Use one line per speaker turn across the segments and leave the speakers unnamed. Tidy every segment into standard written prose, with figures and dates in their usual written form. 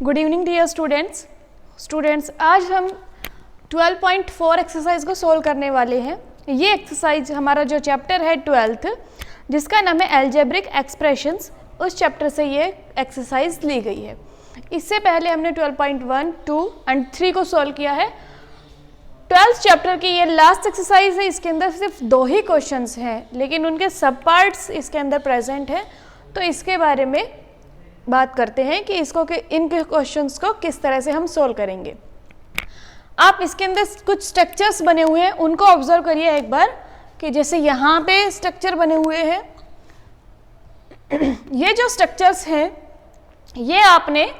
Good evening dear students आज हम 12.4 exercise को सोल्व करने वाले हैं। ये एक्सरसाइज हमारा जो चैप्टर है 12th जिसका नाम है अलजेब्रिक एक्सप्रेशंस, उस चैप्टर से ये एक्सरसाइज ली गई है। इससे पहले हमने 12.1, 2 एंड 3 को सोल्व किया है। 12th चैप्टर की ये लास्ट एक्सरसाइज है। इसके अंदर सिर्फ 2 ही क्वेश्चंस हैं, लेकिन उनके सब पार्ट्स इसके अंदर प्रेजेंट हैं। तो इसके बारे में बात करते हैं कि इनके क्वेश्चंस को किस तरह से हम सोल्व करेंगे। आप इसके अंदर कुछ स्ट्रक्चर्स बने हुए हैं, उनको ऑब्जर्व करिए एक बार कि जैसे यहाँ पे स्ट्रक्चर बने हुए हैं। ये जो स्ट्रक्चर्स हैं ये आपने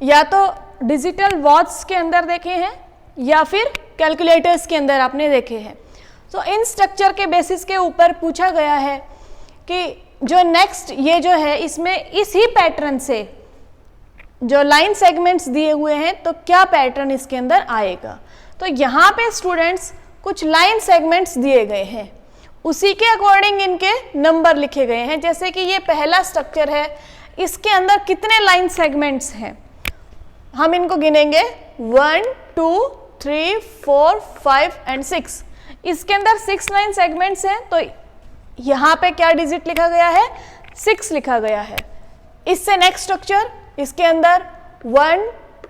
या तो डिजिटल वॉच के अंदर देखे हैं या फिर कैलकुलेटर्स के अंदर आपने देखे हैं। तो इन स्ट्रक्चर के बेसिस के ऊपर पूछा गया है कि जो नेक्स्ट ये जो है इसमें इस ही पैटर्न से जो लाइन सेगमेंट्स दिए हुए हैं तो क्या पैटर्न इसके अंदर आएगा। तो यहाँ पे स्टूडेंट्स कुछ लाइन सेगमेंट्स दिए गए हैं, उसी के अकॉर्डिंग इनके नंबर लिखे गए हैं। जैसे कि ये पहला स्ट्रक्चर है, इसके अंदर कितने लाइन सेगमेंट्स हैं हम इनको गिनेंगे 1, 2, 3, 4, 5 एंड 6। इसके अंदर 6 लाइन सेगमेंट्स हैं तो यहाँ पे क्या डिजिट लिखा गया है 6 लिखा गया है। इससे नेक्स्ट स्ट्रक्चर, इसके अंदर 1,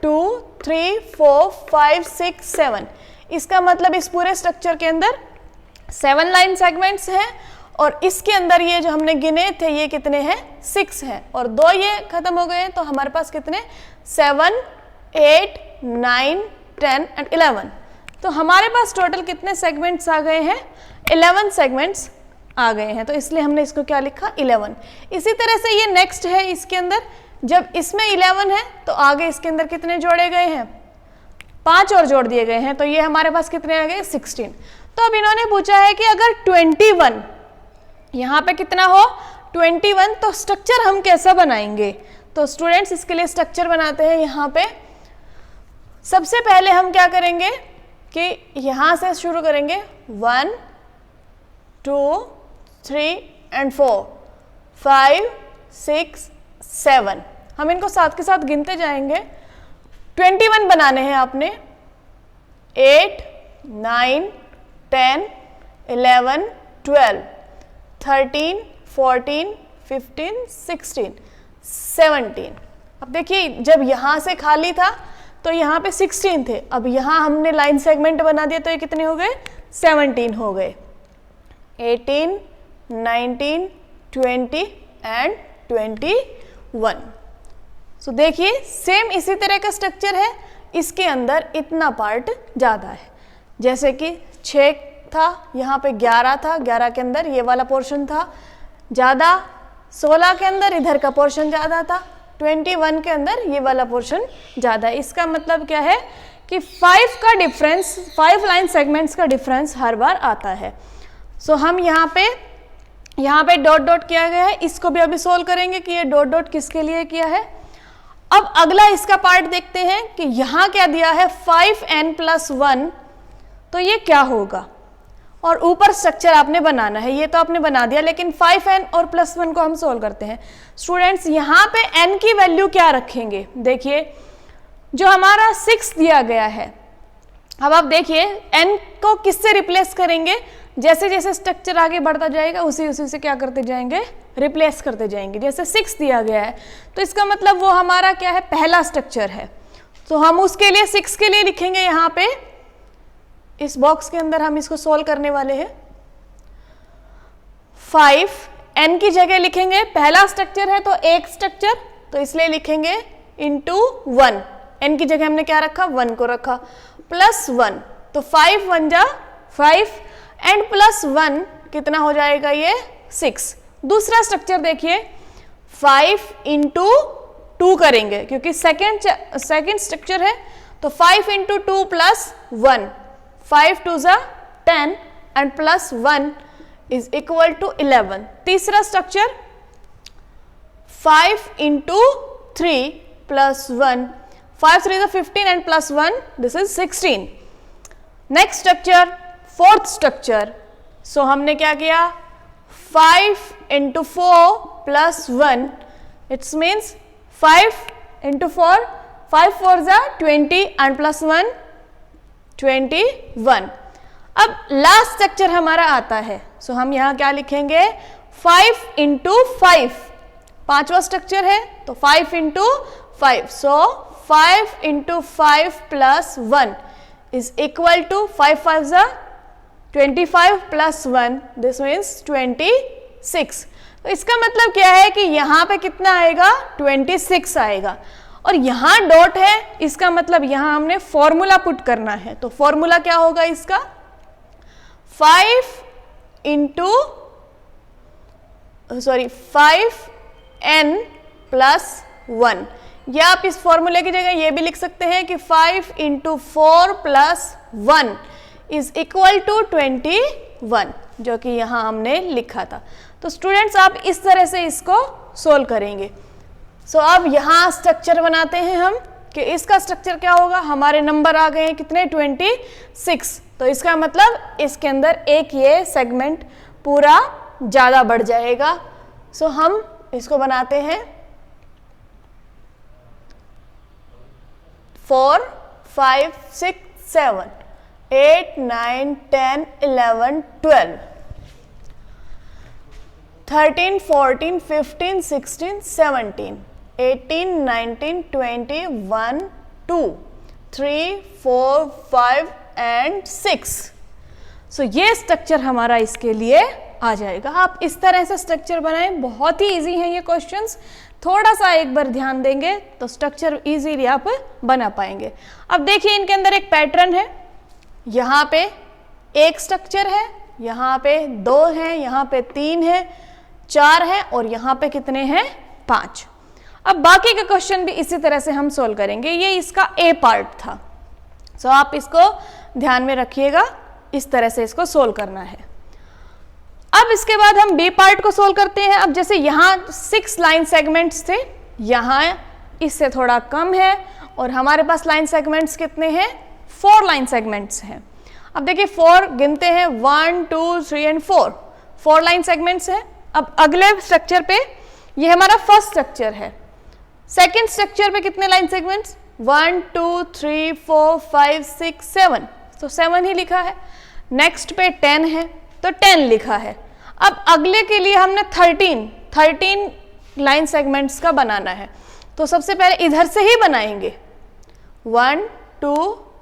2, 3, 4, 5, 6, 7। इसका मतलब इस पूरे स्ट्रक्चर के अंदर 7 लाइन सेगमेंट्स हैं और इसके अंदर ये जो हमने गिने थे ये कितने हैं 6 हैं और 2 ये खत्म हो गए हैं। तो हमारे पास कितने 7, 8, 9, 10 एंड 11। तो हमारे पास टोटल कितने सेगमेंट्स आ गए हैं 11 सेगमेंट्स आ गए हैं। तो इसलिए हमने इसको क्या लिखा 11। इसी तरह से ये नेक्स्ट है, इसके अंदर जब इसमें 11 है तो आगे इसके अंदर कितने जोड़े गए हैं 5 और जोड़ दिए गए हैं। तो ये हमारे पास कितने आ गए 16। तो अब इन्होंने पूछा है कि अगर 21 यहाँ पे कितना हो 21 तो स्ट्रक्चर हम कैसा बनाएंगे। तो स्टूडेंट्स इसके लिए स्ट्रक्चर बनाते हैं। यहाँ पे सबसे पहले हम क्या करेंगे कि यहाँ से शुरू करेंगे 1, 2, 3 एंड 4, 5, 6, 7। हम इनको साथ के साथ गिनते जाएंगे। 21 बनाने हैं आपने 8, 9, 10, 11, 12, 13, 14, 15, 16, 17। अब देखिए जब यहाँ से खाली था तो यहाँ पे 16 थे, अब यहाँ हमने लाइन सेगमेंट बना दिया तो ये कितने हो गए 17 हो गए। 18, 19, 20 एंड 21। सो देखिए सेम इसी तरह का स्ट्रक्चर है, इसके अंदर इतना पार्ट ज़्यादा है। जैसे कि 6 था, यहाँ पे 11 था, 11 के अंदर ये वाला पोर्शन था ज़्यादा, 16 के अंदर इधर का पोर्शन ज़्यादा था, 21 के अंदर ये वाला पोर्शन ज़्यादा है। इसका मतलब क्या है कि 5 का डिफरेंस, 5 लाइन सेगमेंट्स का डिफरेंस हर बार आता है। सो हम यहाँ पे डॉट डॉट किया गया है, इसको भी अभी सोल्व करेंगे कि ये डॉट डॉट किसके लिए किया है। अब अगला इसका पार्ट देखते हैं कि यहाँ क्या दिया है 5n+1, तो ये क्या होगा और ऊपर स्ट्रक्चर आपने बनाना है। ये तो आपने बना दिया, लेकिन 5n और +1 को हम सोल्व करते हैं। स्टूडेंट्स यहाँ पे n की वैल्यू क्या रखेंगे, देखिए जो हमारा 6 दिया गया है, अब आप देखिए n को किससे रिप्लेस करेंगे। जैसे जैसे स्ट्रक्चर आगे बढ़ता जाएगा उसी से क्या करते जाएंगे रिप्लेस करते जाएंगे। जैसे 6 दिया गया है तो इसका मतलब वो हमारा क्या है पहला स्ट्रक्चर है, तो हम उसके लिए 6 के लिए लिखेंगे यहाँ पे इस बॉक्स के अंदर हम इसको सोल्व करने वाले हैं। 5 n की जगह लिखेंगे, पहला स्ट्रक्चर है तो एक स्ट्रक्चर, तो इसलिए लिखेंगे इंटू 1। n की जगह हमने क्या रखा 1 को रखा, +1, तो 5 1 जा 5 एंड +1 कितना हो जाएगा ये 6। दूसरा स्ट्रक्चर देखिए 5 × 2 करेंगे क्योंकि सेकेंड स्ट्रक्चर है, तो 5 × 2 + 1, 5 2 ज़ा 10 एंड +1 इज इक्वल टू 11। तीसरा स्ट्रक्चर 5 × 3 + 1, 5 3 ज़ा 15 and +1 this is 16। Next structure fourth structure, so हमने क्या किया 5 × 4 + 1, इट्स मीन्स 5 × 4 5 4 जा 20 एंड प्लस 1 21। अब लास्ट स्ट्रक्चर हमारा आता है, सो हम यहाँ क्या लिखेंगे 5 इंटू 5, पांचवा स्ट्रक्चर है तो 5 into 5, so 5 into 5 plus 1 is equal to 5 5 जा 25 प्लस 1, दिस मीन्स 26। तो इसका मतलब क्या है कि यहाँ पे कितना आएगा 26 आएगा, और यहाँ डॉट है, इसका मतलब यहाँ हमने फॉर्मूला पुट करना है। तो फॉर्मूला क्या होगा इसका 5 n प्लस 1, या आप इस फॉर्मूले की जगह ये भी लिख सकते हैं कि 5 into 4 plus 1 is equal to 21, जो कि यहाँ हमने लिखा था। तो स्टूडेंट्स आप इस तरह से इसको सोल्व करेंगे। सो अब यहाँ स्ट्रक्चर बनाते हैं हम कि इसका स्ट्रक्चर क्या होगा, हमारे नंबर आ गए हैं कितने 26, तो इसका मतलब इसके अंदर एक ये सेगमेंट पूरा ज़्यादा बढ़ जाएगा। सो हम इसको बनाते हैं 4 5 6 7 8 9 10 11 12 13 14 15 16 17 18 19 20 1 2 3 4 5 एंड 6। सो ये स्ट्रक्चर हमारा इसके लिए आ जाएगा। आप इस तरह से स्ट्रक्चर बनाएं, बहुत ही इजी हैं ये क्वेश्चंस, थोड़ा सा एक बार ध्यान देंगे तो स्ट्रक्चर इजीली आप बना पाएंगे। अब देखिए इनके अंदर एक पैटर्न है, यहाँ पे एक स्ट्रक्चर है, यहाँ पे 2 है, यहाँ पे 3 है, 4 है, और यहाँ पे कितने हैं 5। अब बाकी का क्वेश्चन भी इसी तरह से हम सोल्व करेंगे। ये इसका ए पार्ट था, सो आप इसको ध्यान में रखिएगा, इस तरह से इसको सोल्व करना है। अब इसके बाद हम बी पार्ट को सोल्व करते हैं। अब जैसे यहाँ 6 लाइन सेगमेंट्स थे, यहाँ इससे थोड़ा कम है, और हमारे पास लाइन सेगमेंट्स कितने हैं 4 लाइन सेगमेंट्स हैं। अब देखिए 4 गिनते हैं 1 2 3 एंड 4 लाइन सेगमेंट्स हैं। अब अगले स्ट्रक्चर पे ये हमारा फर्स्ट स्ट्रक्चर है, सेकेंड स्ट्रक्चर पे कितने लाइन सेगमेंट्स 1 2 3 4 5 6 7, तो 7 ही लिखा है। नेक्स्ट पे 10 है तो 10 लिखा है। अब अगले के लिए हमने 13 लाइन सेगमेंट्स का बनाना है, तो सबसे पहले इधर से ही बनाएंगे 1 2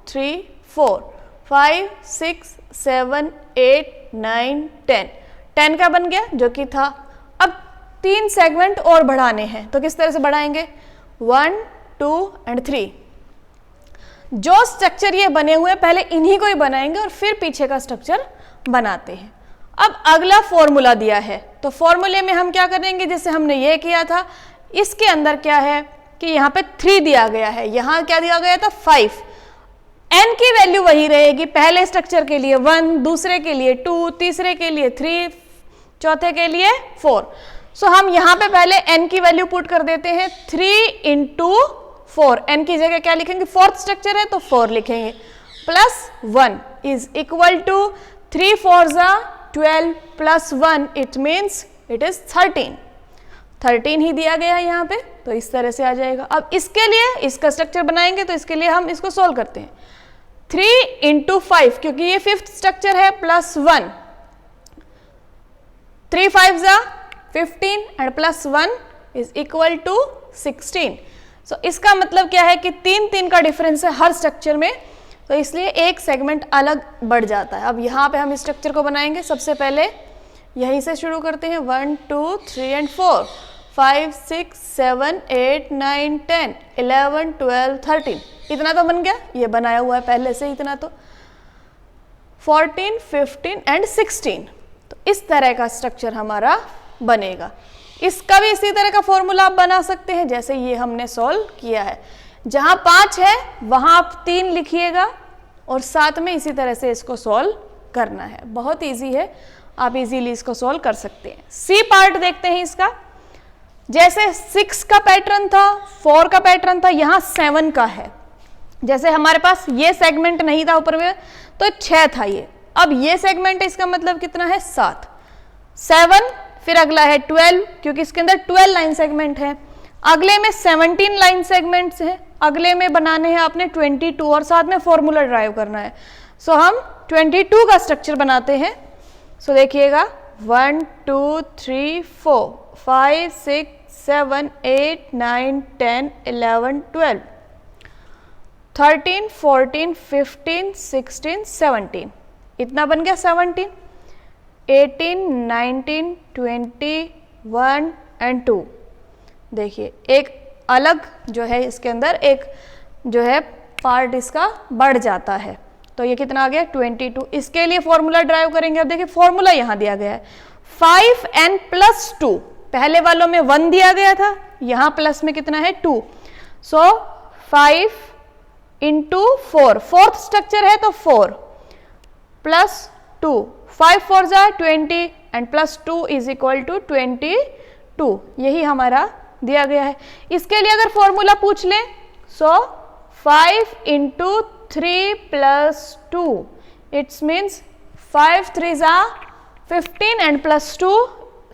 3 4 5 6 7 8 9 10 का बन गया जो कि था। अब 3 सेगमेंट और बढ़ाने हैं, तो किस तरह से बढ़ाएंगे 1 2 एंड 3। जो स्ट्रक्चर ये बने हुए पहले इन्हीं को ही बनाएंगे और फिर पीछे का स्ट्रक्चर बनाते हैं। अब अगला फॉर्मूला दिया है, तो फॉर्मूले में हम क्या करेंगे, जैसे हमने ये किया था, इसके अंदर क्या है कि यहाँ पे 3 दिया गया है, यहाँ क्या दिया गया था 5। n की वैल्यू वही रहेगी, पहले स्ट्रक्चर के लिए 1, दूसरे के लिए 2, तीसरे के लिए 3, चौथे के लिए 4। सो हम यहाँ पे पहले n की वैल्यू पुट कर देते हैं 3 इंटू 4, n की जगह क्या लिखेंगे, फोर्थ स्ट्रक्चर है तो 4 लिखेंगे, प्लस 1 इज इक्वल टू 3 4 जा 12 plus 1, it means it is 13 ही दिया गया है यहाँ पे, तो इस तरह से आ जाएगा। अब इसके लिए इसका स्ट्रक्चर बनाएंगे, तो इसके लिए हम इसको सोल्व करते हैं 3 इंटू 5, क्योंकि ये 5th स्ट्रक्चर है, प्लस 1, 3 5 जा 15 and plus 1 is equal to 16। So इसका मतलब क्या है कि 3 का डिफरेंस है हर स्ट्रक्चर में, तो इसलिए एक सेगमेंट अलग बढ़ जाता है। अब यहाँ पे हम इस स्ट्रक्चर को बनाएंगे, सबसे पहले यहीं से शुरू करते हैं 1 2 3 एंड 4 5 6 7 8 9 10 11 12 13, इतना तो बन गया, ये बनाया हुआ है पहले से इतना, तो 14 15 एंड 16, तो इस तरह का स्ट्रक्चर हमारा बनेगा। इसका भी इसी तरह का फॉर्मूला आप बना सकते हैं जैसे ये हमने सॉल्व किया है। जहां 5 है वहां आप 3 लिखिएगा और साथ में इसी तरह से इसको सॉल्व करना है, बहुत इजी है, आप इजीली इसको सॉल्व कर सकते हैं। सी पार्ट देखते हैं इसका, जैसे 6 का पैटर्न था, 4 का पैटर्न था, यहाँ 7 का है। जैसे हमारे पास ये सेगमेंट नहीं था ऊपर में तो 6 था ये, अब ये सेगमेंट है, इसका मतलब कितना है 7 7, फिर अगला है 12 क्योंकि इसके अंदर 12 लाइन सेगमेंट है, अगले में 17 लाइन सेगमेंट्स हैं, अगले में बनाने हैं आपने 22 और साथ में फॉर्मूला ड्राइव करना है। सो हम 22 का स्ट्रक्चर बनाते हैं। सो देखिएगा 1 2 3 4 5 6 7 8 9 10 11 12 13 14 15 16 17, इतना बन गया 17, 18 19 20 1 एंड 2। देखिए एक अलग जो है इसके अंदर एक जो है पार्ट इसका बढ़ जाता है। तो ये कितना आ गया 22। इसके लिए फॉर्मूला ड्राइव करेंगे। अब देखिए फॉर्मूला यहाँ दिया गया है 5n + 2, पहले वालों में 1 दिया गया था, यहाँ प्लस में कितना है 2। सो 5 × 4, फोर्थ स्ट्रक्चर है तो 4 + 2, 5 4 = 20 एंड +2 = 22, यही हमारा दिया गया है। इसके लिए अगर फॉर्मूला पूछ लें सो 5 × 3 + 2, इट्स मीन्स 5 3 = 15 एंड +2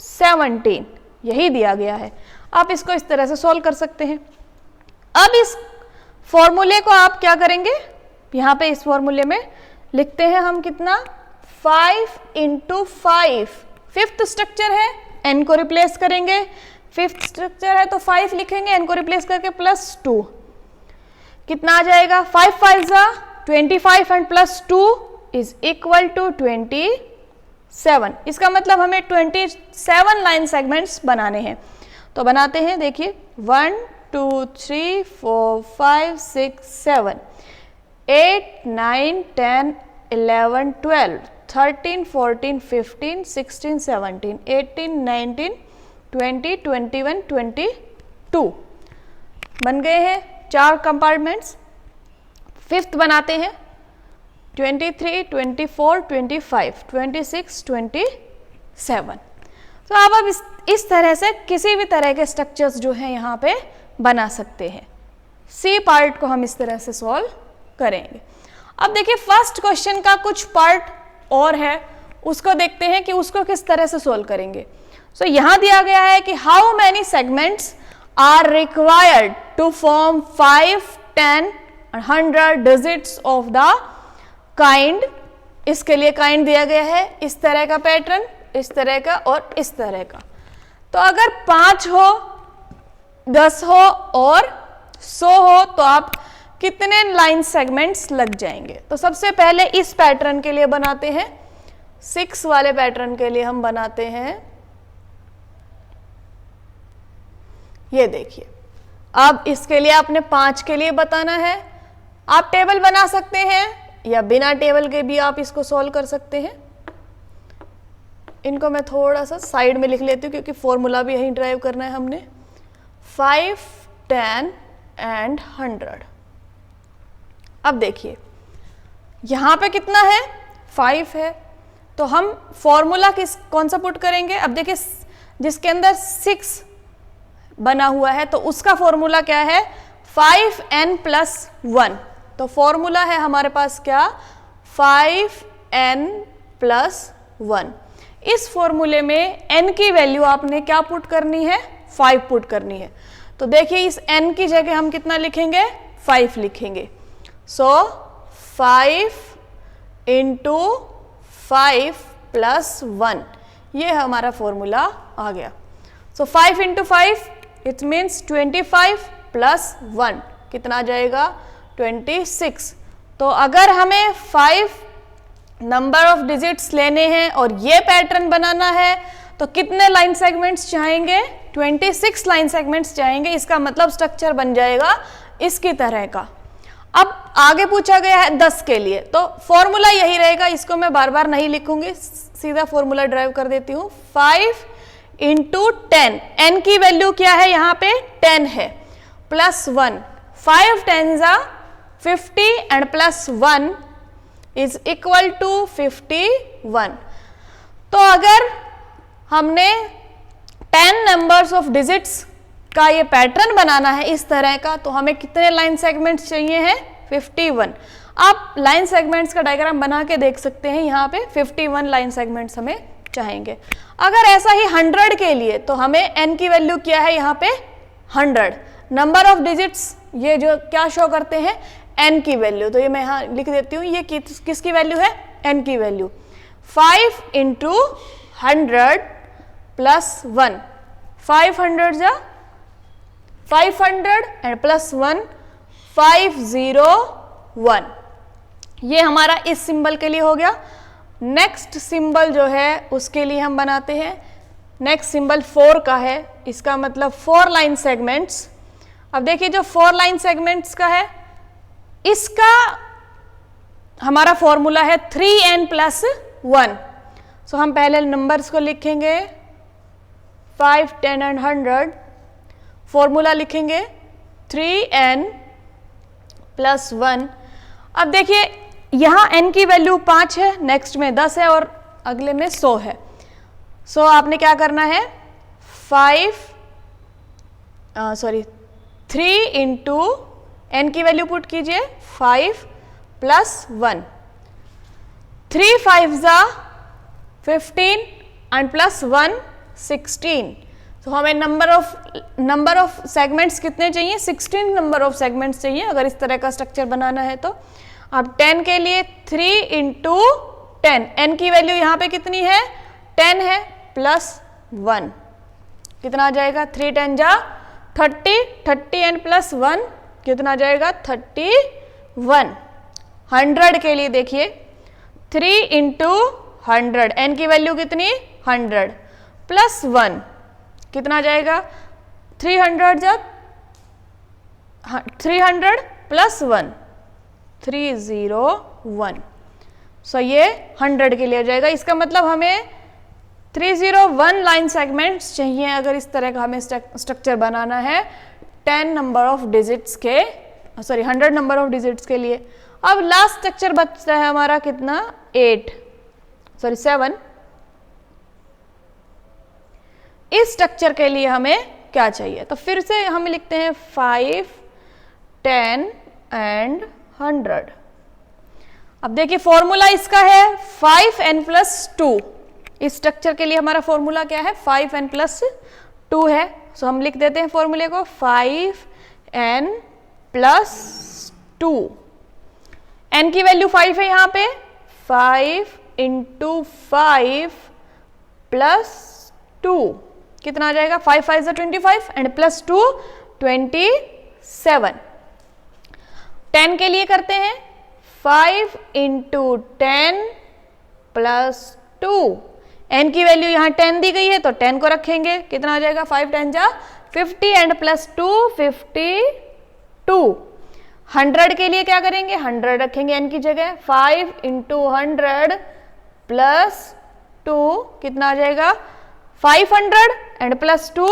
17, यही दिया गया है। आप इसको इस तरह से सॉल्व कर सकते हैं। अब इस फॉर्मूले को आप क्या करेंगे, यहाँ पे इस फॉर्मूले में लिखते हैं हम कितना 5 × 5, फिफ्थ स्ट्रक्चर है, n को रिप्लेस करेंगे, फिफ्थ स्ट्रक्चर है तो 5 लिखेंगे, n को रिप्लेस करके +2, कितना आ जाएगा 5 5 = 25 एंड +2 = 27। इसका मतलब हमें 27 लाइन सेगमेंट्स बनाने हैं। तो बनाते हैं, देखिए 1 2 3 4 5 6 7 8 9 10 11 12 13 14 15 16 17 18 19 20 21 22 बन गए हैं 4 कंपार्टमेंट्स। फिफ्थ बनाते हैं 23 24 25 26 27। तो आप अब इस तरह से किसी भी तरह के स्ट्रक्चर्स जो हैं यहाँ पे बना सकते हैं। सी पार्ट को हम इस तरह से सॉल्व करेंगे। अब देखिए फर्स्ट क्वेश्चन का कुछ पार्ट और है, उसको देखते हैं कि उसको किस तरह से सॉल्व करेंगे। सो यहाँ दिया गया है कि how many segments are required to form 5 10 100 digits of the kind. इसके लिए काइंड दिया गया है इस तरह का पैटर्न, इस तरह का और इस तरह का। तो अगर 5 हो, 10 हो और 100 हो तो आप कितने लाइन सेगमेंट्स लग जाएंगे। तो सबसे पहले इस पैटर्न के लिए बनाते हैं, 6 वाले पैटर्न के लिए हम बनाते हैं, ये देखिए। अब इसके लिए आपने 5 के लिए बताना है। आप टेबल बना सकते हैं या बिना टेबल के भी आप इसको सॉल्व कर सकते हैं। इनको मैं थोड़ा सा साइड में लिख लेती हूँ क्योंकि फॉर्मूला भी यहीं ड्राइव करना है हमने। 5 10 एंड 100। अब देखिए यहाँ पे कितना है 5 है, तो हम फॉर्मूला कौन सा पुट करेंगे। अब देखिए जिसके अंदर 6 बना हुआ है तो उसका फॉर्मूला क्या है 5n + 1। तो फॉर्मूला है हमारे पास क्या 5n + 1। इस फॉर्मूले में n की वैल्यू आपने क्या पुट करनी है 5 पुट करनी है। तो देखिए इस n की जगह हम कितना लिखेंगे 5 लिखेंगे। सो 5 × 5 + 1, ये हमारा फॉर्मूला आ गया। सो 5 × 5 इट मीन्स 25 + 1 कितना आ जाएगा 26। तो अगर हमें 5 नंबर ऑफ डिजिट्स लेने हैं और ये पैटर्न बनाना है तो कितने लाइन सेगमेंट्स चाहेंगे 26 लाइन सेगमेंट्स चाहेंगे। इसका मतलब स्ट्रक्चर बन जाएगा इसकी तरह का। अब आगे पूछा गया है 10 के लिए, तो फॉर्मूला यही रहेगा, इसको मैं बार बार नहीं लिखूंगी, सीधा फॉर्मूला ड्राइव कर देती हूँ। 5 × 10, n की वैल्यू क्या है यहाँ पे 10 है, +1, 5 10 = 50 एंड +1 = 51। तो अगर हमने 10 नंबर्स ऑफ डिजिट्स का ये पैटर्न बनाना है इस तरह का, तो हमें कितने लाइन सेगमेंट्स चाहिए हैं 51। आप लाइन सेगमेंट्स का डायग्राम बना के देख सकते हैं, यहाँ पे 51 लाइन सेगमेंट्स हमें चाहेंगे। अगर ऐसा ही 100 के लिए तो हमें n की वैल्यू क्या है यहाँ पे 100, नंबर ऑफ डिजिट्स ये जो क्या शो करते हैं, n की वैल्यू। तो ये मैं यहाँ लिख देती हूँ, ये किसकी वैल्यू है, n की वैल्यू। 5 इंटू 100 प्लस 1, 500 जा 500 एंड प्लस 1 501। ये हमारा इस सिंबल के लिए हो गया। नेक्स्ट सिंबल जो है उसके लिए हम बनाते हैं, नेक्स्ट सिंबल 4 का है, इसका मतलब 4 लाइन सेगमेंट्स। अब देखिए जो 4 लाइन सेगमेंट्स का है, इसका हमारा फॉर्मूला है 3n प्लस 1। सो हम पहले नंबर्स को लिखेंगे 5, 10 एंड 100। फॉर्मूला लिखेंगे 3n प्लस 1। अब देखिए यहाँ n की वैल्यू 5 है, नेक्स्ट में 10 है और अगले में 100 है। सो आपने क्या करना है, 3 इंटू n की वैल्यू पुट कीजिए 5 प्लस 1, 3 5 जा 15 एंड प्लस 1 16। तो हमें नंबर ऑफ सेगमेंट्स कितने चाहिए, 16 नंबर ऑफ सेगमेंट्स चाहिए अगर इस तरह का स्ट्रक्चर बनाना है। तो अब 10 के लिए 3 इंटू 10, n की वैल्यू यहाँ पे कितनी है, 10 है, प्लस 1 कितना आ जाएगा, 3 10 जा 30, 30 एंड प्लस 1 कितना आ जाएगा, 31। 100 के लिए देखिए 3 इंटू 100, n की वैल्यू कितनी, 100 प्लस 1 कितना आ जाएगा, 300 जा 300 प्लस 1 301। सो ये 100 के लिए हो जाएगा। इसका मतलब हमें 301 लाइन सेगमेंट्स चाहिए अगर इस तरह का हमें स्ट्रक्चर बनाना है 10 नंबर ऑफ डिजिट्स के, 100 नंबर ऑफ डिजिट्स के लिए। अब लास्ट स्ट्रक्चर बचता है हमारा कितना, 7। इस स्ट्रक्चर के लिए हमें क्या चाहिए, तो फिर से हम लिखते हैं 5, 10 एंड 100। अब देखिए फॉर्मूला इसका है 5n प्लस 2। इस स्ट्रक्चर के लिए हमारा फॉर्मूला क्या है, 5n प्लस 2 है। सो हम लिख देते हैं फॉर्मूले को 5n प्लस 2। n की वैल्यू 5 है यहाँ पे, 5 इंटू 5 प्लस 2 कितना आ जाएगा, 5 5 से 25 एंड प्लस 2 27। 10 के लिए करते हैं 5 इंटू 10 प्लस 2, n की वैल्यू यहाँ 10 दी गई है तो 10 को रखेंगे, कितना आ जाएगा, 5 10 जा 50 एंड प्लस 2 52। 100 के लिए क्या करेंगे, 100 रखेंगे n की जगह, 5 इंटू 100 प्लस 2 कितना आ जाएगा, 500 एंड प्लस 2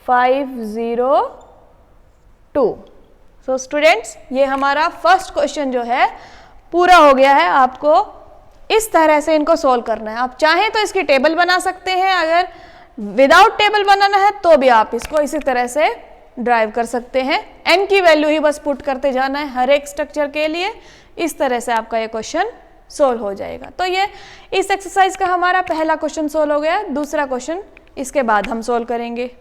502। सो स्टूडेंट्स ये हमारा फर्स्ट क्वेश्चन जो है पूरा हो गया है। आपको इस तरह से इनको सॉल्व करना है। आप चाहें तो इसकी टेबल बना सकते हैं, अगर विदाउट टेबल बनाना है तो भी आप इसको इसी तरह से ड्राइव कर सकते हैं। n की वैल्यू ही बस पुट करते जाना है हर एक स्ट्रक्चर के लिए। इस तरह से आपका ये क्वेश्चन सोल्व हो जाएगा। तो ये इस एक्सरसाइज का हमारा पहला क्वेश्चन सोल्व हो गया। दूसरा क्वेश्चन इसके बाद हम सोल्व करेंगे।